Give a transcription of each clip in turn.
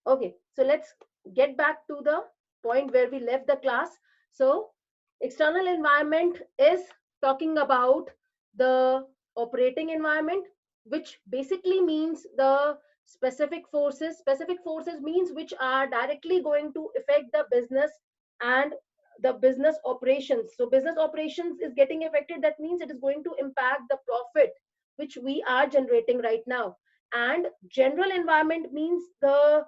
Okay, so let's get back to the point where we left the class. So, external environment is talking about the operating environment, which basically means the specific forces. Specific forces means which are directly going to affect the business and the business operations. So, business operations is getting affected. That means it is going to impact the profit which we are generating right now. And general environment means the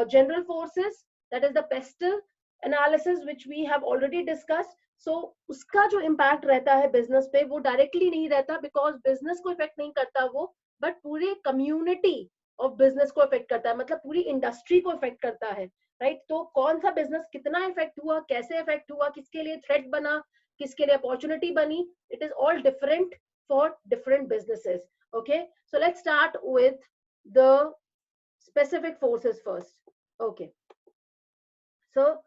general forces, that is the pestle analysis which we have already discussed. So उसका जो impact रहता है business पे वो directly नहीं रहता, because business को affect नहीं करता वो, but पूरे community of business को affect करता है, मतलब पूरी industry को affect करता है, right? तो कौन सा business कितना affect हुआ, कैसे affect हुआ, किसके लिए threat बना, किसके लिए opportunity बनी, it is all different for different businesses. Okay, so let's start with the specific forces first. Okay, so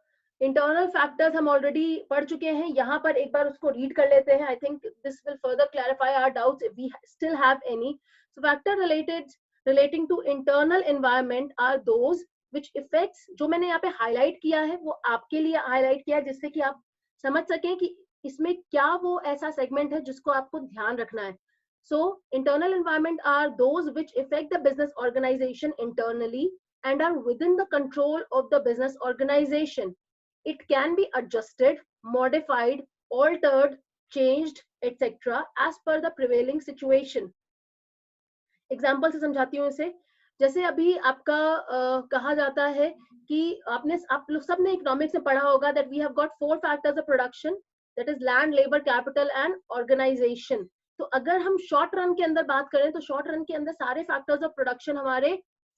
internal factors हम already पढ़ चुके हैं, यहाँ पर एक बार उसको read कर लेते हैं. I think this will further clarify our doubts if we still have any. So factor relating to internal environment are those which affects, जो मैंने यहाँ पे highlight किया है वो आपके लिए highlight किया है जिससे कि आप समझ सकें कि इसमें क्या वो ऐसा segment है जिसको आपको ध्यान रखना है. So internal environment are those which affect the business organization internally and are within the control of the business organization. It can be adjusted, modified, altered, changed, etc. as per the prevailing situation. Example से समझाती हूँ इसे. जैसे अभी आपका कहा जाता है कि आप लोग सब ने इकोनॉमिक्स में पढ़ा होगा that we have got 4 factors of production, that is land, labor, capital and organization. तो अगर हम शॉर्ट रन के अंदर बात करें तो शॉर्ट रन के अंदर सारे फैक्टर्स ऑफ प्रोडक्शन हमारे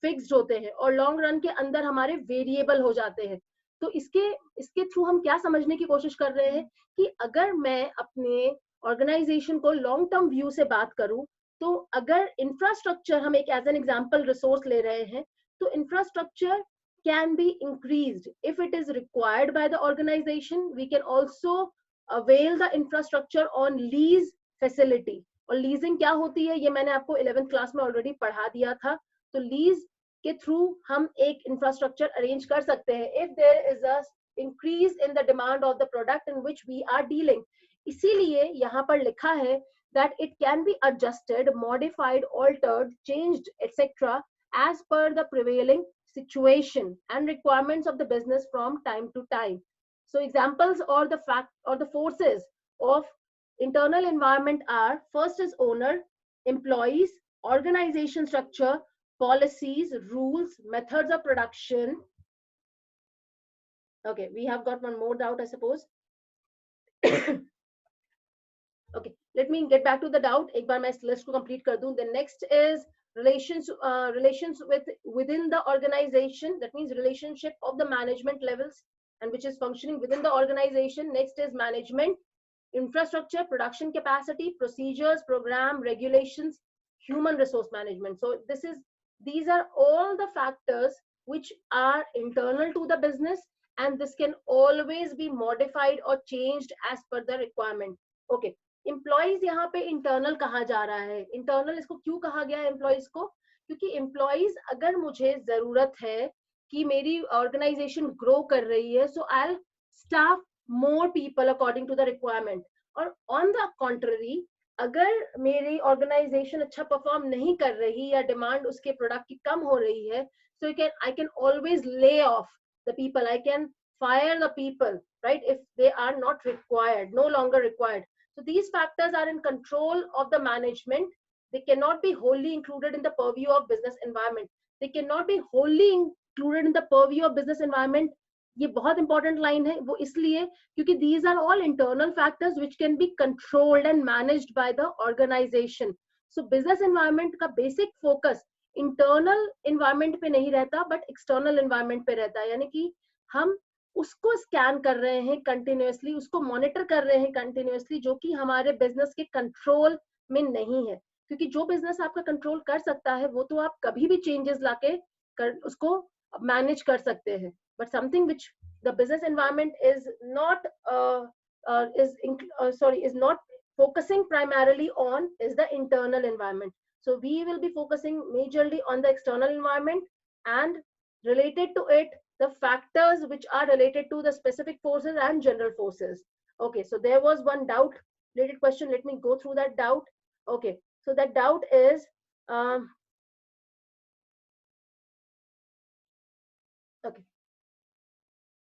फिक्स्ड होते हैं और लॉन्ग रन के अंदर हमारे वेरिएबल हो जाते हैं. तो इसके थ्रू हम क्या समझने की कोशिश कर रहे हैं कि अगर मैं अपने ऑर्गेनाइजेशन को लॉन्ग टर्म व्यू से बात करूं, तो अगर इंफ्रास्ट्रक्चर हम एक एज एन एग्जांपल रिसोर्स ले रहे हैं, तो infrastructure can be increased if it is required by the organization. We can also avail the infrastructure on lease facility. और लीजिंग क्या होती है ये मैंने आपको 11th क्लास में ऑलरेडी पढ़ा दिया था. तो लीज के थ्रू हम एक इंफ्रास्ट्रक्चर अरेंज कर सकते हैं if there is a increase in the demand of the product in which we are dealing. इसीलिए यहाँ पर लिखा है that it can be adjusted, modified, altered, changed, etc. as per the prevailing situation and requirements of the business from time to time. So examples or the fact or the forces of internal environment are: first is owner, employees, organization structure, policies, rules, methods of production. Okay, we have got one more doubt, I suppose. Okay, let me get back to the doubt. एक बार मैं इस list को complete कर दूं. The next is relations within the organization. That means relationship of the management levels and which is functioning within the organization. Next is management, infrastructure, production capacity, procedures, program, regulations, human resource management. So these are all the factors which are internal to the business, and this can always be modified or changed as per the requirement. Okay, employees यहाँ पे internal कहा जा रहा है. Internal इसको क्यों कहा गया है एम्प्लॉइज को? क्योंकि एम्प्लॉइज अगर मुझे जरूरत है कि मेरी ऑर्गेनाइजेशन ग्रो कर रही है, so I staff more people according to the requirement. और ऑन द कॉन्ट्ररी, अगर मेरी ऑर्गेनाइजेशन अच्छा परफॉर्म नहीं कर रही या डिमांड उसके प्रोडक्ट की कम हो रही है, so I can always lay off the people. I can fire the people, right, if they are not required, no longer required. So these factors are in control of the management. They cannot be wholly included in the purview of business environment. They cannot be wholly included in the purview of business environment. ये बहुत important line है. वो इसलिए क्योंकि these are all internal factors which can be controlled and managed by the organization. So business environment का basic focus internal environment पे नहीं रहता but external environment पे रहता है. यानी कि हम उसको स्कैन कर रहे हैं कंटिन्यूअसली, उसको मॉनिटर कर रहे हैं कंटिन्यूअसली, जो कि हमारे बिजनेस के कंट्रोल में नहीं है. क्योंकि जो बिजनेस आपका कंट्रोल कर सकता है वो तो आप कभी भी चेंजेस लाके उसको मैनेज कर सकते हैं. But something which the business environment is not is not focusing primarily on is the internal environment. So we will be focusing majorly on the external environment, and related to it, the factors which are related to the specific forces and general forces. Okay, so there was one doubt related question. Let me go through that doubt. Okay, so that doubt is, okay,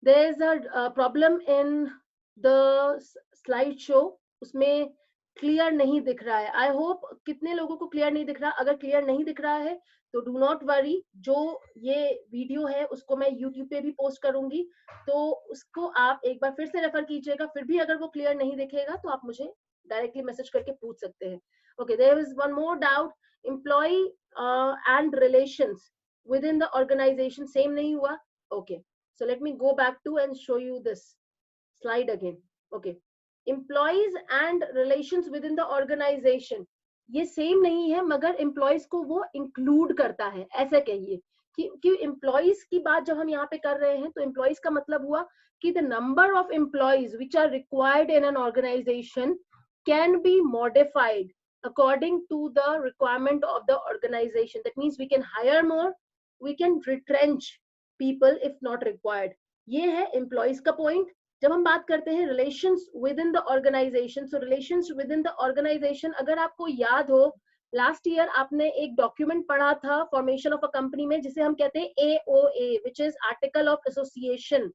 there is a problem in the slide show. उसमें clear नहीं दिख रहा है. I hope कितने लोगों को clear नहीं दिख रहा. अगर क्लियर नहीं दिख रहा है तो डू नॉट वरी, जो ये वीडियो है उसको मैं यूट्यूब पे भी पोस्ट करूंगी, तो उसको आप एक बार फिर से रेफर कीजिएगा. फिर भी अगर वो क्लियर नहीं दिखेगा तो आप मुझे डायरेक्टली मैसेज करके पूछ सकते हैं. Okay, there is one more doubt. Employ and relations within the organization same नहीं हुआ. ओके, so let me go back to and show you this slide again. Okay, employees and relations within the organization, ये same नहीं है, मगर employees को वो include करता है. ऐसे कहिए कि एम्प्लॉयज की बात जब हम यहाँ पे कर रहे हैं तो एम्प्लॉयज का मतलब हुआ कि the number of employees which are required in an organization can be modified according to the requirement of the organization. That means we can hire more, we can retrench people if not required. ये है employees का point. जब हम बात करते हैं relations within the organization, so relations within the organization, अगर आपको याद हो लास्ट ईयर आपने एक डॉक्यूमेंट पढ़ा था फॉर्मेशन ऑफ अ कंपनी में, जिसे हम कहते हैं AOA, which is article of association.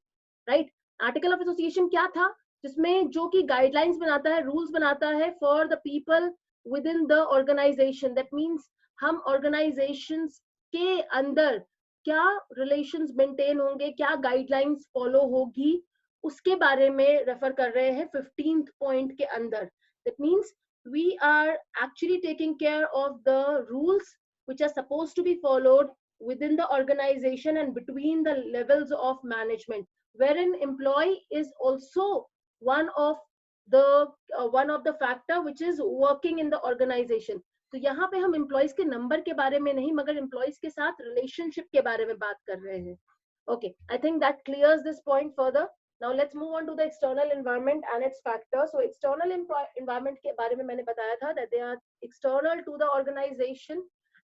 Right, article of association क्या था? जिसमें जो कि गाइडलाइंस बनाता है, रूल्स बनाता है for the people within the organization. That means हम ऑर्गेनाइजेशन के अंदर क्या रिलेशंस मेंटेन होंगे, क्या गाइडलाइंस फॉलो होगी, उसके बारे में रेफर कर रहे हैं 15th पॉइंट के अंदर. That means we are actually taking care of the rules which are supposed to be followed within the organization and between the levels of management, wherein employee is also one of the factor which is working in the organization. तो यहाँ पे हम employees के number के बारे में नहीं, मगर एम्प्लॉयज के साथ रिलेशनशिप के बारे में बात कर रहे हैं. Okay, I think that clears this point further. Now let's move on to the external environment and its factors. So external environment के बारे में मैंने बताया था that they are external to the organization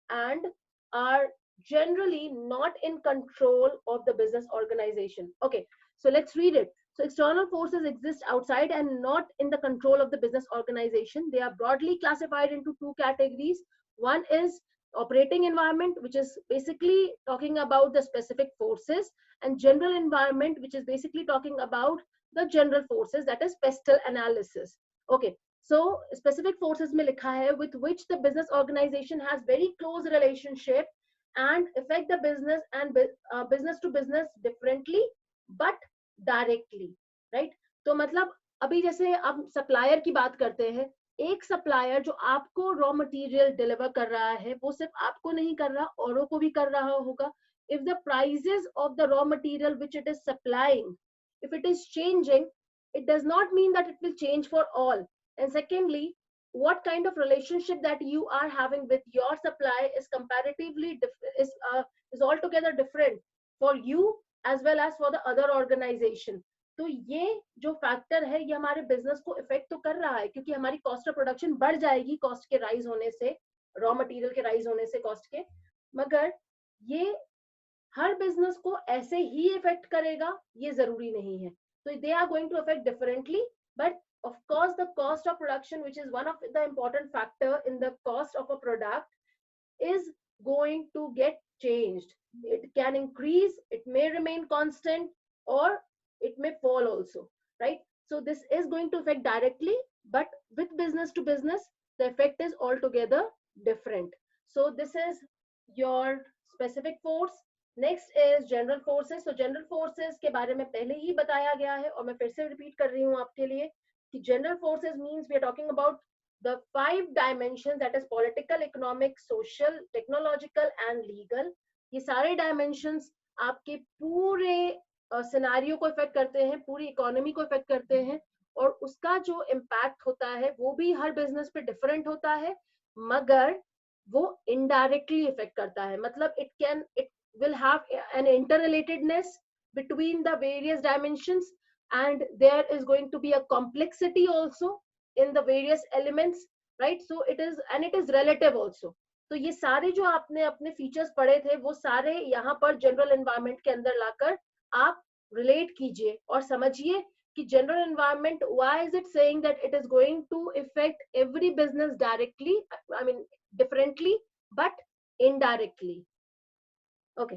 and are generally not in control of the business organization. Okay, so let's read it. So external forces exist outside and not in the control of the business organization. They are broadly classified into two categories. One is operating environment, which is basically talking about the specific forces, and general environment, which is basically talking about the general forces, that is pestle analysis. Okay, so specific forces mein likha hai with which the business organization has very close relationship and affect the business and business to business differently but directly, right? तो मतलब अभी जैसे आप supplier की बात करते हैं, एक सप्लायर जो आपको रॉ मटेरियल डिलीवर कर रहा है, वो सिर्फ आपको नहीं कर रहा, औरों को भी कर रहा होगा. If the prices of the raw material which it is supplying, if it is changing, it does not mean that it will change for all. And secondly, what kind of relationship that you are having with your supply is comparatively is altogether different for you as well as for the other organization. तो ये जो factor है ये हमारे business को effect तो कर रहा है, क्योंकि हमारी कॉस्ट ऑफ प्रोडक्शन बढ़ जाएगी कॉस्ट के राइज होने से, रॉ मटेरियल के राइज होने से कॉस्ट के, मगर ये हर बिजनेस को ऐसे ही इफेक्ट करेगा ये जरूरी नहीं है. तो they are going to affect differently, but of course the cost of production, which is one of the important factor in the cost of a product, is going to get changed. It can increase, it may remain constant, or it may fall also, right? So this is going to affect directly, but with business to business the effect is altogether different. So this is your specific force. Next is general forces. तो general forces के बारे में पहले ही बताया गया है और मैं फिर से रिपीट कर रही हूँ आपके लिए कि general forces means we are talking about the 5 dimensions, that is political, economic, social, technological and legal. ये सारे dimensions आपके पूरे सिनेरियो को इफेक्ट करते हैं, पूरी इकोनॉमी को इफेक्ट करते हैं, और उसका जो इम्पैक्ट होता है वो भी हर बिजनेस पे डिफरेंट होता है, मगर वो इनडायरेक्टली इफेक्ट करता है. मतलब it will have an interrelatedness between the various dimensions, and there is going to be a complexity also in the various elements, right? So it is, and it is relative also. तो ये सारे जो आपने अपने features पढ़े थे वो सारे यहाँ पर जनरल एनवायरनमेंट के अंदर लाकर आप रिलेट कीजिए और समझिए कि general environment, why is it saying that it is going to effect every business directly, I mean differently but indirectly. Okay,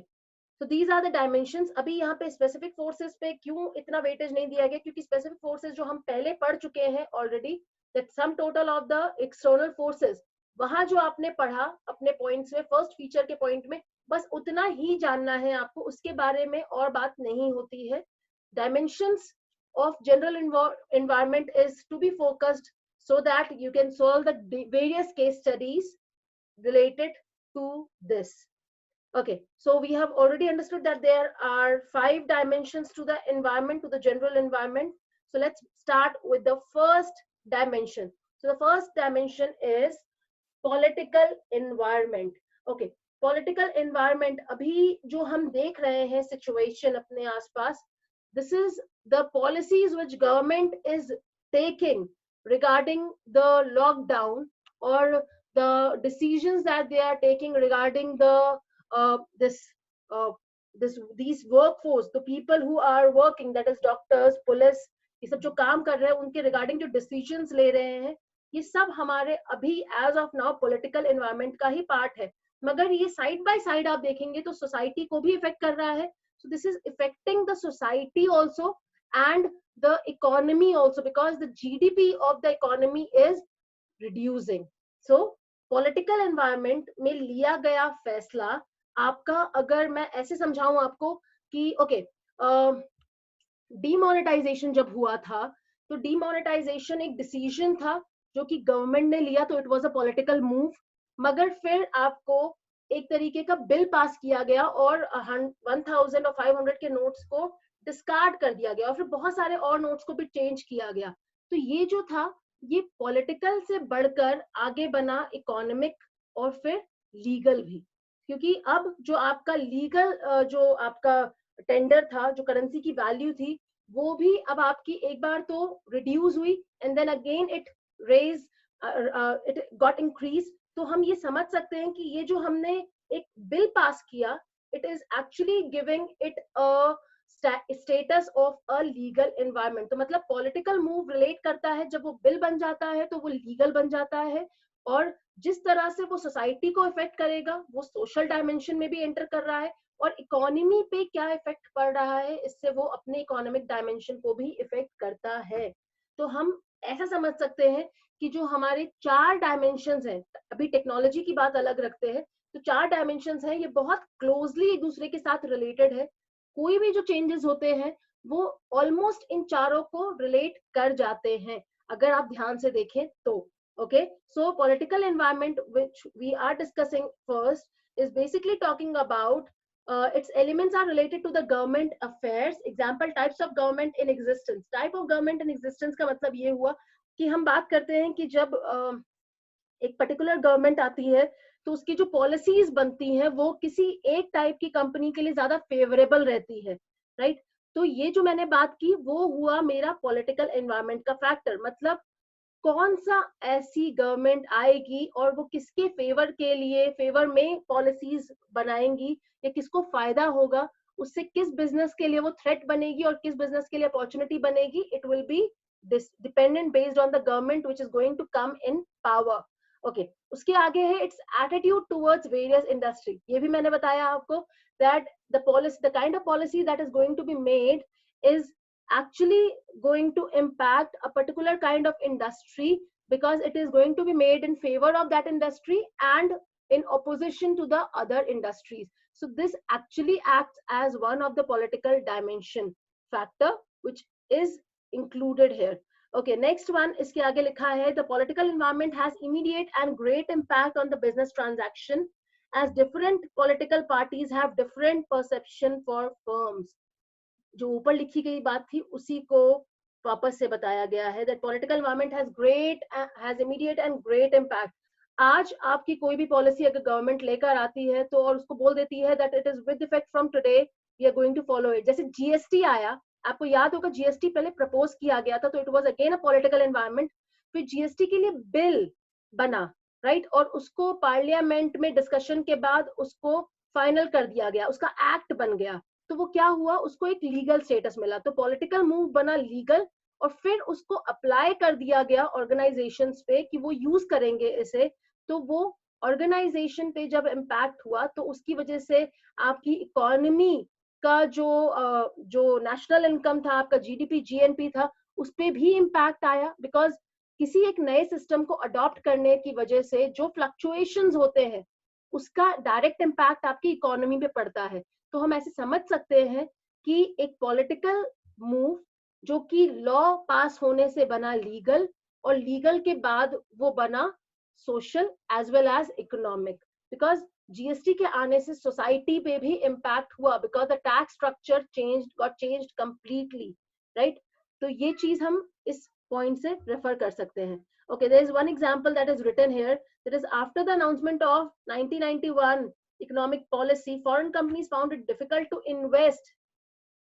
so these are the dimensions. अभी यहाँ पे specific forces पे क्यों इतना weightage नहीं दिया गया, क्योंकि specific forces जो हम पहले पढ़ चुके हैं already, that sum total of the external forces, वहां जो आपने पढ़ा अपने पॉइंट्स में, फर्स्ट फीचर के पॉइंट में, बस उतना ही जानना है आपको, उसके बारे में और बात नहीं होती है. Dimensions of general environment is to be focused so that you can solve the various case studies related to this. Okay, so we have already understood that there are 5 dimensions to the environment, to the general environment. So let's start with the first dimension. So the first dimension is political environment. Okay, political environment, abhi jo hum dekh rahe hain situation apne aaspaas, this is the policies which government is taking regarding the lockdown, or the decisions that they are taking regarding the this these workforce, the people who are working, that is doctors, police, ये सब जो काम कर रहे हैं उनके regarding जो decisions ले रहे हैं, ये सब हमारे अभी as of now political environment का ही पार्ट है. मगर ये साइड बाय साइड आप देखेंगे तो सोसाइटी को भी इफेक्ट कर रहा है. So this is effecting the society also and the economy also, because the GDP of the economy is reducing. So political environment में लिया गया फैसला आपका, अगर मैं ऐसे समझाऊं आपको कि ओके, डीमोनेटाइजेशन जब हुआ था तो डीमोनेटाइजेशन एक डिसीजन था जो कि गवर्नमेंट ने लिया, तो it was a political move. मगर फिर आपको एक तरीके का बिल पास किया गया और 1000 और 500 के नोट्स को डिस्कार्ड कर दिया गया और फिर बहुत सारे और नोट्स को भी चेंज किया गया. तो ये जो था, ये पॉलिटिकल से बढ़कर आगे बना इकोनॉमिक और फिर लीगल भी, क्योंकि अब जो आपका लीगल जो आपका टेंडर था, जो करेंसी की वैल्यू थी, वो भी अब आपकी एक बार तो रिड्यूस हुई and then again it raise, it got increase. तो हम ये समझ सकते हैं कि ये जो हमने एक बिल पास किया, it is actually giving it a status of a legal environment. तो मतलब पॉलिटिकल मूव रिलेट करता है, जब वो बिल बन जाता है तो वो लीगल बन जाता है, और जिस तरह से वो सोसाइटी को इफेक्ट करेगा वो सोशल डायमेंशन में भी एंटर कर रहा है, और इकोनॉमी पे क्या इफेक्ट पड़ रहा है, इससे वो अपने इकोनॉमिक डायमेंशन को भी इफेक्ट करता है. तो हम ऐसा समझ सकते हैं कि जो हमारे 4 डायमेंशंस हैं, अभी टेक्नोलॉजी की बात अलग रखते हैं, तो 4 डायमेंशंस हैं, ये बहुत क्लोजली एक दूसरे के साथ रिलेटेड है. कोई भी जो चेंजेस होते हैं वो ऑलमोस्ट इन चारों को रिलेट कर जाते हैं, अगर आप ध्यान से देखें तो. Okay, so political environment which we are discussing first is basically talking about its elements are related to the government affairs. Example, types of government in existence. Type of government in existence का मतलब ये हुआ कि हम बात करते हैं कि जब एक पर्टिकुलर गवर्नमेंट आती है तो उसकी जो पॉलिसीज बनती हैं वो किसी एक टाइप की कंपनी के लिए ज्यादा फेवरेबल रहती है, राइट? तो ये जो मैंने बात की वो हुआ मेरा पॉलिटिकल एनवायरनमेंट का फैक्टर. मतलब कौन सा ऐसी गवर्नमेंट आएगी और वो किसके फेवर के लिए, फेवर में पॉलिसीज बनाएंगी, या किसको फायदा होगा, उससे किस बिजनेस के लिए वो थ्रेट बनेगी और किस बिजनेस के लिए अपॉर्चुनिटी बनेगी. It will be dependent based on the government which is going to come in power. Okay, उसके आगे है its attitude towards various industry. ये भी मैंने बताया आपको that the policy, the kind of policy that is going to be made is actually going to impact a particular kind of industry, because it is going to be made in favor of that industry and in opposition to the other industries. So this actually acts as one of the political dimension factor which is included here. Okay, next one, iske aage likha hai, the political environment has immediate and great impact on the business transaction, as different political parties have different perception for firms. जो ऊपर लिखी गई बात थी उसी को वापस से बताया गया है, that political environment has immediate and great impact. आज आपकी कोई भी पॉलिसी अगर गवर्नमेंट लेकर आती है तो और उसको बोल देती है that it is with effect from today we are going to follow it. जैसे जीएसटी आया, आपको याद होगा जीएसटी पहले प्रपोज किया गया था, तो it was again a political environment. फिर जीएसटी के लिए बिल बना, राइट, और उसको पार्लियामेंट में डिस्कशन के बाद उसको फाइनल कर दिया गया, उसका एक्ट बन गया, तो वो क्या हुआ, उसको एक लीगल स्टेटस मिला, तो पॉलिटिकल मूव बना लीगल, और फिर उसको अप्लाई कर दिया गया ऑर्गेनाइजेशंस पे कि वो यूज करेंगे इसे, तो वो ऑर्गेनाइजेशन पे जब इम्पैक्ट हुआ तो उसकी वजह से आपकी इकोनॉमी का जो नेशनल इनकम था, आपका जीडीपी जीएनपी था, उस पर भी इम्पैक्ट आया, बिकॉज किसी एक नए सिस्टम को अडॉप्ट करने की वजह से जो फ्लक्चुएशंस होते हैं उसका डायरेक्ट इम्पैक्ट आपकी इकोनॉमी पे पड़ता है। तो हम ऐसे समझ सकते हैं कि एक पॉलिटिकल मूव जो कि लॉ पास होने से बना लीगल, और लीगल के बाद वो बना social as well as economic, because GST के आने से सोसाइटी पे भी इम्पैक्ट हुआ, because the tax structure changed completely, right. तो ये चीज हम इस पॉइंट से रेफर कर सकते हैं। Okay, there is one example that is written here, that is after the announcement of 1991 economic policy, foreign companies found it difficult to invest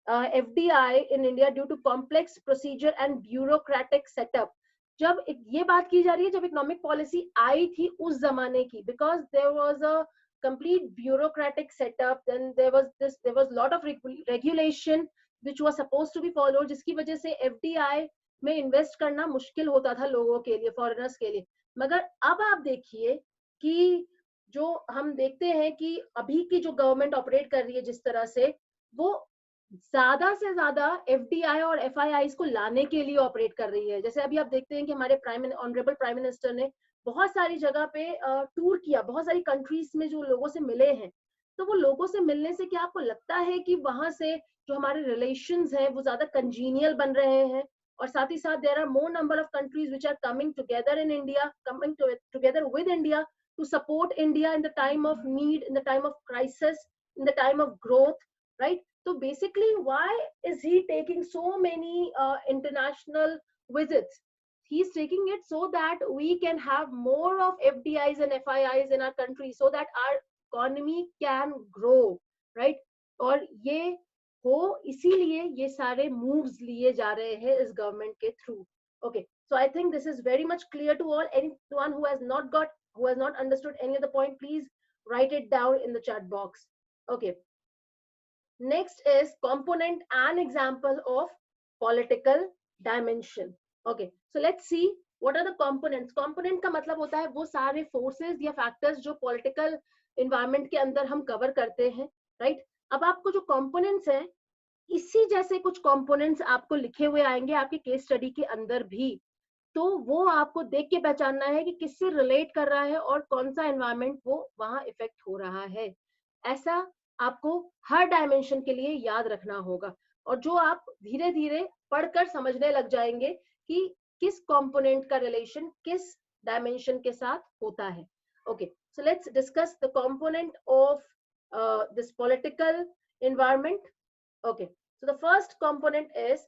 FDI in India due to complex procedure and bureaucratic setup. जब ये बात की जा रही है जब economic policy आई थी उस जमाने की, because there was a complete bureaucratic setup, then there was lot of regulation which was supposed to be followed, जिसकी वजह से FDI में इन्वेस्ट करना मुश्किल होता था लोगों के लिए, फॉरेनर्स के लिए। मगर अब आप देखिए कि जो हम देखते हैं कि अभी की जो गवर्नमेंट ऑपरेट कर रही है जिस तरह से, वो ज्यादा से ज्यादा एफडीआई और एफआईआई को लाने के लिए ऑपरेट कर रही है। जैसे अभी आप देखते हैं कि हमारे ऑनरेबल प्राइम मिनिस्टर ने बहुत सारी जगह पे टूर किया, बहुत सारी कंट्रीज में जो लोगों से मिले हैं, तो वो लोगों से मिलने से क्या आपको लगता है कि वहां से जो हमारे रिलेशंस हैं वो ज्यादा कंजीनियल बन रहे हैं? और साथ ही साथ there are more number of countries which are coming together in India, coming together with India to support India in the time of need, in the time of crisis, in the time of growth, right? So basically, why is he taking so many international visits? He's taking it so that we can have more of FDIs and FIIs in our country, so that our economy can grow, right? और ये हो इसीलिए ये सारे moves लिए जा रहे हैं इस government के through. Okay, so I think this is very much clear to all. Anyone who has not understood any of the point, please write it down in the chat box. Okay. Next is component and example of political dimension. Okay, so let's see what are the components. Component का मतलब होता है वो सारे forces या factors जो political environment के अंदर हम cover करते हैं, right? अब आपको जो components हैं, इसी जैसे कुछ components आपको लिखे हुए आएंगे आपके case study के अंदर भी, तो वो आपको देख के पहचानना है कि किससे रिलेट कर रहा है और कौन सा एनवायरमेंट वो वहां इफेक्ट हो रहा है। ऐसा आपको हर डायमेंशन के लिए याद रखना होगा, और जो आप धीरे धीरे पढ़कर समझने लग जाएंगे कि किस कंपोनेंट का रिलेशन किस डायमेंशन के साथ होता है। Okay, so let's discuss the component of this political environment. Okay, so the first component is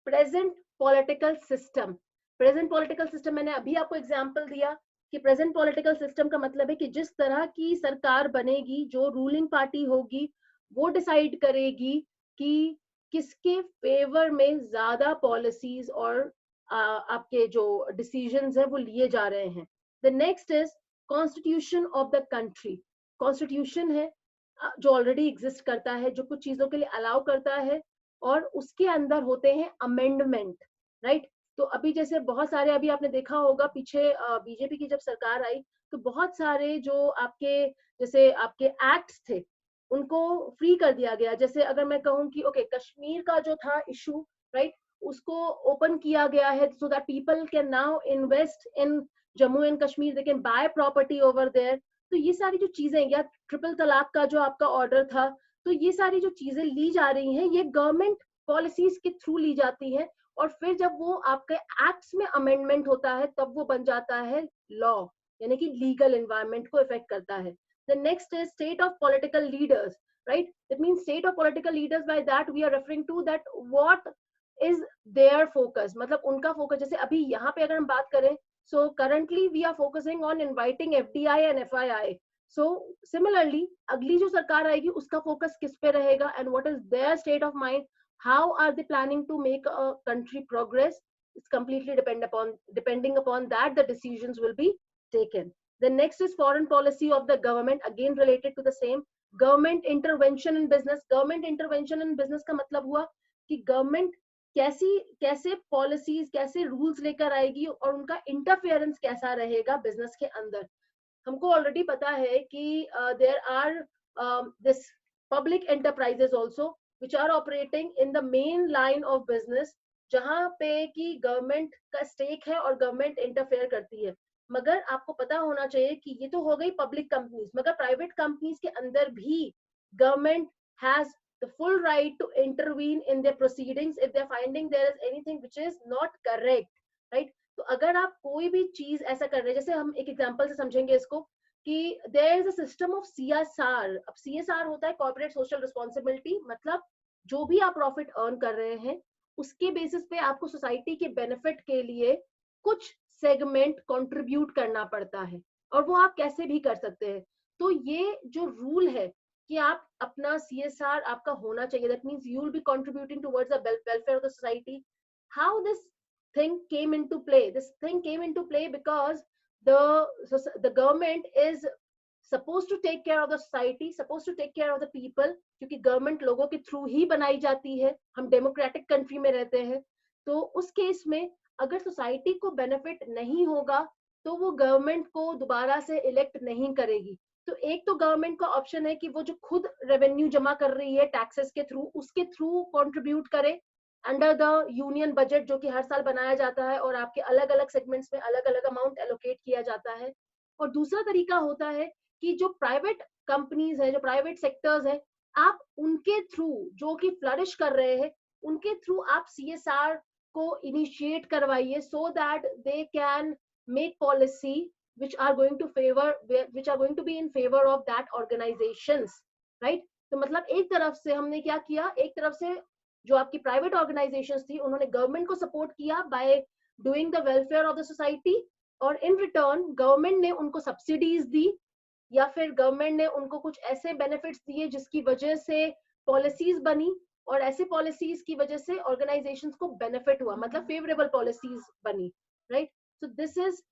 present political system. Present political system मैंने अभी आपको एग्जांपल दिया कि प्रेजेंट पॉलिटिकल सिस्टम का मतलब है कि जिस तरह की सरकार बनेगी, जो रूलिंग पार्टी होगी, वो डिसाइड करेगी कि किसके फेवर में ज्यादा पॉलिसीज और आपके जो डिसीजंस है वो लिए जा रहे हैं। The next is constitution of the country. Constitution है जो ऑलरेडी एग्जिस्ट करता है, जो कुछ चीजों के लिए अलाउ करता है, और उसके अंदर होते हैं अमेंडमेंट, राइट? तो अभी जैसे बहुत सारे, अभी आपने देखा होगा पीछे बीजेपी की जब सरकार आई तो बहुत सारे जो आपके जैसे आपके एक्ट्स थे उनको फ्री कर दिया गया। जैसे अगर मैं कहूँ कि ओके, कश्मीर का जो था इशू, राइट, उसको ओपन किया गया है so that people can now invest in Jammu and Kashmir, they can buy property over there. तो ये सारी जो चीजें, या ट्रिपल तलाक का जो आपका ऑर्डर था, तो ये सारी जो चीजें ली जा रही हैं ये गवर्नमेंट पॉलिसीज के थ्रू ली जाती हैं, और फिर जब वो आपके एक्ट्स में अमेंडमेंट होता है तब वो बन जाता है लॉ, यानी कि लीगल एनवायरनमेंट को इफेक्ट करता है। The next is state of political leaders, right? That means state of political leaders, by that we are referring to that what is their focus, मतलब उनका फोकस। जैसे अभी यहाँ पे अगर हम बात करें, so currently we are focusing on inviting FDI and FII. So similarly अगली जो सरकार आएगी उसका फोकस किस पे रहेगा, and what is their state of mind, how are they planning to make a country progress? It's completely depending upon that the decisions will be taken. The next is foreign policy of the government, again related to the same. Government intervention in business. Government intervention in business का मतलब हुआ कि government कैसे policies, कैसे rules लेकर आएगी और उनका इंटरफेरेंस कैसा रहेगा बिजनेस के अंदर. हमको ऑलरेडी पता है कि there are this public enterprises also which are operating in the main line of business, जहां पे कि गवर्नमेंट का स्टेक है और गवर्नमेंट इंटरफेयर करती है. मगर आपको पता होना चाहिए कि ये तो हो गई पब्लिक कंपनीज, मगर प्राइवेट कंपनीज के अंदर भी government has the full right to intervene in their proceedings if they're finding there is anything which is not correct, right? तो अगर आप कोई भी चीज ऐसा कर रहे हैं, जैसे हम एक एग्जांपल से समझेंगे इसको कि there is a system of CSR. अब सीएसआर होता है कॉर्पोरेट सोशल रिस्पांसिबिलिटी, मतलब जो भी आप प्रॉफिट अर्न कर रहे हैं उसके बेसिस पे आपको सोसाइटी के बेनिफिट के लिए कुछ सेगमेंट कंट्रीब्यूट करना पड़ता है, और वो आप कैसे भी कर सकते हैं. तो ये जो रूल है कि आप अपना सीएसआर आपका होना चाहिए, that means you will be contributing towards the welfare of the society. How this thing came into play? This thing came into play because the government is supposed to take care of the society, supposed to take care of the people, क्योंकि government लोगों के through ही बनाई जाती है, हम democratic country में रहते हैं. तो उस केस में अगर सोसाइटी को बेनिफिट नहीं होगा तो वो गवर्नमेंट को दोबारा से इलेक्ट नहीं करेगी. तो एक तो गवर्नमेंट का ऑप्शन है कि वो जो खुद रेवेन्यू जमा कर रही है टैक्सेस के थ्रू, उसके थ्रू कंट्रीब्यूट करे अंडर द यूनियन बजट, जो कि हर साल बनाया जाता है और आपके अलग अलग सेगमेंट्स में अलग अलग अमाउंट एलोकेट किया जाता है. और दूसरा तरीका होता है कि जो प्राइवेट कंपनीज है, जो प्राइवेट सेक्टर्स है, आप उनके थ्रू जो कि फ्लरिश कर रहे हैं उनके थ्रू आप सीएसआर को इनिशिएट करवाइए, so that they can make policy which are going to be in favor of that organizations, right? तो मतलब एक तरफ से हमने क्या किया, एक तरफ से जो आपकी प्राइवेट ऑर्गेनाइजेशंस थी उन्होंने गवर्नमेंट को सपोर्ट किया by doing the welfare of the society, और इन रिटर्न गवर्नमेंट ने उनको सब्सिडीज दी या फिर गवर्नमेंट ने उनको कुछ ऐसे बेनिफिट्स दिए जिसकी वजह से पॉलिसीज बनी, और ऐसे पॉलिसीज की वजह से ऑर्गेनाइजेशंस को बेनिफिट हुआ, मतलब फेवरेबल पॉलिसीज बनी, right? So this is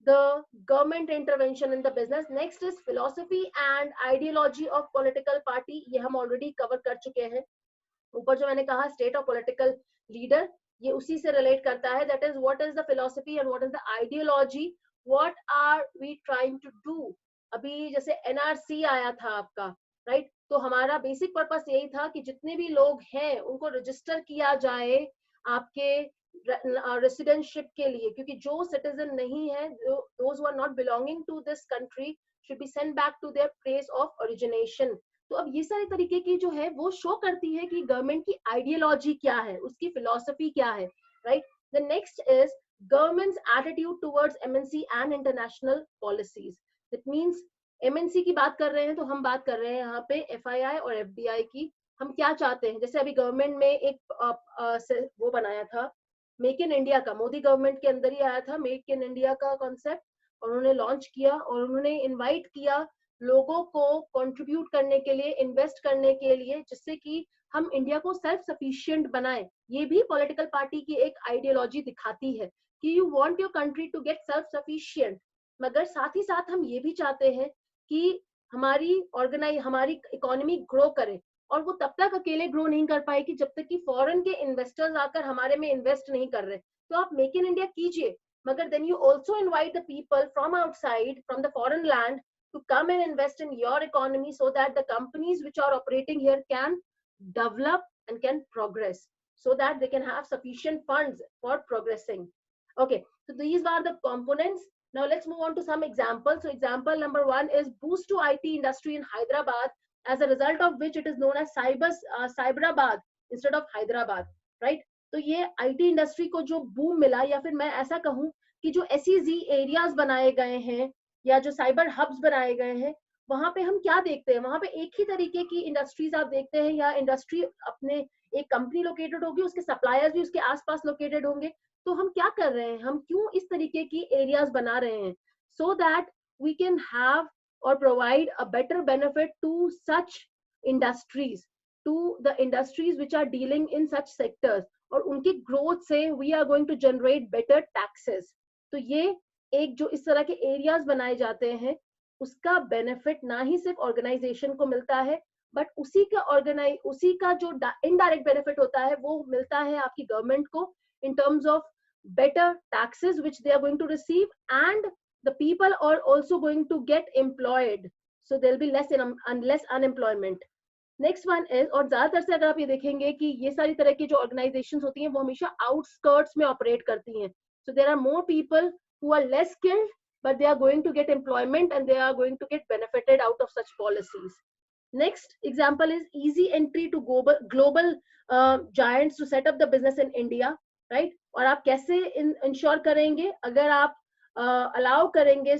the government intervention in the business. Next is philosophy and ideology of political party. ये हम already cover कर चुके हैं. ऊपर जो मैंने कहा state of political leader, ये उसी से relate करता है. That is what is the philosophy and what is the ideology. What are we trying to do? अभी जैसे NRC आया था आपका, right? तो हमारा basic purpose यही था कि जितने भी लोग हैं उनको register किया जाए आपके रेसिडेंटशिप के लिए, क्योंकि जो सिटीजन नहीं है, those who are not belonging to this country should be sent back to their place of origination. तो अब ये सारे तरीके की जो है वो शो करती है कि गवर्नमेंट की आइडियोलॉजी क्या है, उसकी फिलॉसफी क्या है, right? The next is governments attitude towards MNC and international policies. That means MNC की बात कर रहे हैं तो हम बात कर रहे हैं यहाँ पे एफआईआई और एफडीआई की. हम क्या चाहते हैं, जैसे अभी गवर्नमेंट में एक वो बनाया था मेक इन इंडिया का, मोदी गवर्नमेंट के अंदर ही आया था मेक इन इंडिया का कॉन्सेप्ट, और उन्होंने लॉन्च किया और उन्होंने इनवाइट किया लोगों को कंट्रीब्यूट करने के लिए, इन्वेस्ट करने के लिए, जिससे कि हम इंडिया को सेल्फ सफिशिएंट बनाएं. ये भी पॉलिटिकल पार्टी की एक आइडियोलॉजी दिखाती है कि you want your country to get self sufficient, मगर साथ ही साथ हम ये भी चाहते हैं कि हमारी इकोनॉमी ग्रो करे, और वो तब तक अकेले ग्रो नहीं कर पाएगी जब तक कि फॉरेन के इन्वेस्टर्स आकर हमारे में इन्वेस्ट नहीं कर रहे. तो आप मेक इन इंडिया कीजिए, मगर then you also invite the people from outside, from the foreign land, to come and invest in your economy so that the companies which are operating here can develop and can progress, so that they can have sufficient funds for progressing. Okay, so these are the components. Now let's move on to some examples. So example number 1 is boost to IT industry in Hyderabad, as a result of which it is known as Cyberabad instead of Hyderabad, right? तो ये IT industry को जो boom मिला, या फिर मैं ऐसा कहूँ कि जो SEZ एरियाज बनाए गए हैं या जो साइबर हब्स बनाए गए हैं, वहां पे हम क्या देखते हैं, वहां पे एक ही तरीके की इंडस्ट्रीज आप देखते हैं, या इंडस्ट्री अपने एक कंपनी लोकेटेड होगी, उसके सप्लायर्स भी उसके आसपास लोकेटेड होंगे. तो हम क्या कर रहे हैं, हम क्यों इस तरीके की एरियाज बना रहे हैं, so that we can have or provide a better benefit to such industries, to the industries which are dealing in such sectors, और उनकी growth से we are going to generate better taxes. तो ये एक जो इस तरह के एरियाज बनाए जाते हैं, उसका बेनिफिट ना ही सिर्फ ऑर्गेनाइजेशन को मिलता है, बट उसी का जो इनडायरेक्ट बेनिफिट होता है वो मिलता है आपकी गवर्नमेंट को, in terms of better taxes which they are going to receive, and the people are also going to get employed, so there will be less unemployment. Next one is, और ज्यादातर से अगर आप ये देखेंगे कि ये सारी तरह की जो ऑर्गेनाइजेशन होती हैं वो हमेशा आउटस्कर्ट्स में ऑपरेट करती हैं, so there are more people who are less skilled but they are going to get employment and they are going to get benefited out of such policies. Next example is easy entry to global giants to set up the business in India, right? और आप कैसे ensure करेंगे, अगर आप allow करेंगे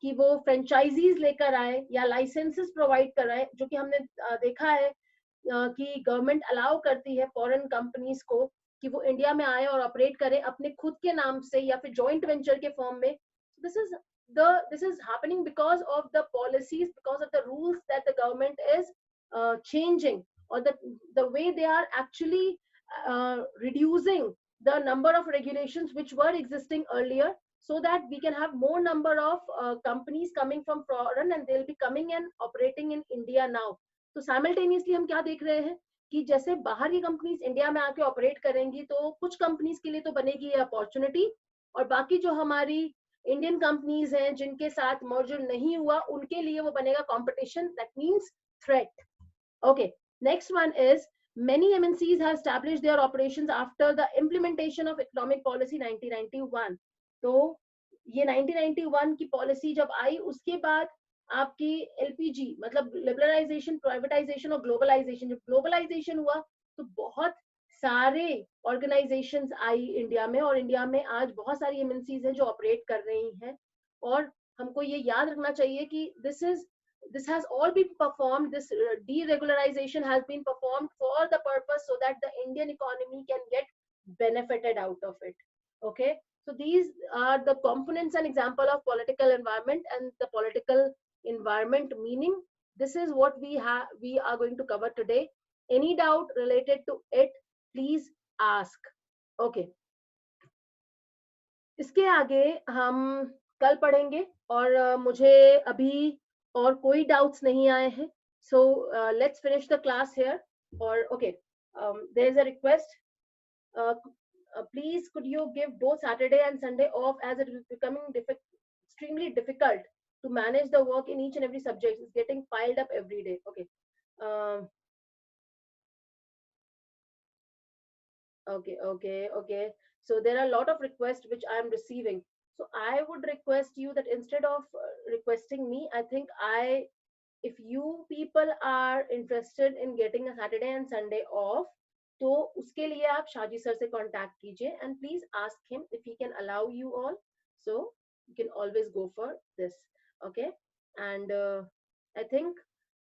कि वो franchises लेकर आए या लाइसेंसेस प्रोवाइड कराए, जो कि हमने देखा है कि गवर्नमेंट अलाउ करती है फॉरेन कंपनीज को कि वो इंडिया में आए और ऑपरेट करें अपने खुद के नाम से या फिर जॉइंट वेंचर के फॉर्म में. This is happening because of the policies, because of the rules that the government is changing, or the way they are actually reducing the number of regulations which were existing earlier, so that we can have more number of companies coming from foreign and they'll be coming and operating in India now. तो simultaneously हम क्या देख रहे हैं कि जैसे बाहर की कंपनीज इंडिया में आके ऑपरेट करेंगी तो कुछ कंपनीज के लिए तो बनेगी ये अपॉर्चुनिटी, और बाकी जो हमारी इंडियन कंपनीज हैं जिनके साथ मर्जर नहीं हुआ उनके लिए वो बनेगा competition, that means threat. Okay, next one is many MNCs have established their operations after the implementation of economic policy 1991. तो ये 1991 की पॉलिसी जब आई उसके बाद आपकी एलपीजी मतलब लिबरलाइजेशन, प्राइवेटाइजेशन और ग्लोबलाइजेशन, जब ग्लोबलाइजेशन हुआ तो बहुत सारे ऑर्गेनाइजेशंस आई इंडिया में, और इंडिया में आज बहुत सारी एमएनसीज हैं जो ऑपरेट कर रही हैं. और हमको ये याद रखना चाहिए कि this has all been performed, this deregularization has been performed for the purpose so that the Indian economy can get benefited out of it. Okay, so these are the components and example of political environment and the political environment meaning. This is what we are going to cover today. Any doubt related to it, please ask. Okay, इसके आगे हम कल पढ़ेंगे, और मुझे अभी और कोई डाउट्स नहीं आए हैं, so let's finish the class here. और okay, there is a request, please could you give both Saturday and Sunday off, as it is becoming extremely difficult to manage the work in each and every subject. It's getting piled up every day. Okay. Okay. So there are a lot of requests which I am receiving. So I would request you that instead of requesting me, I think if you people are interested in getting a Saturday and Sunday off, तो उसके लिए आप Shaji sir से contact कीजिए, and please ask him if he can allow you all, so you can always go for this. Okay, and I think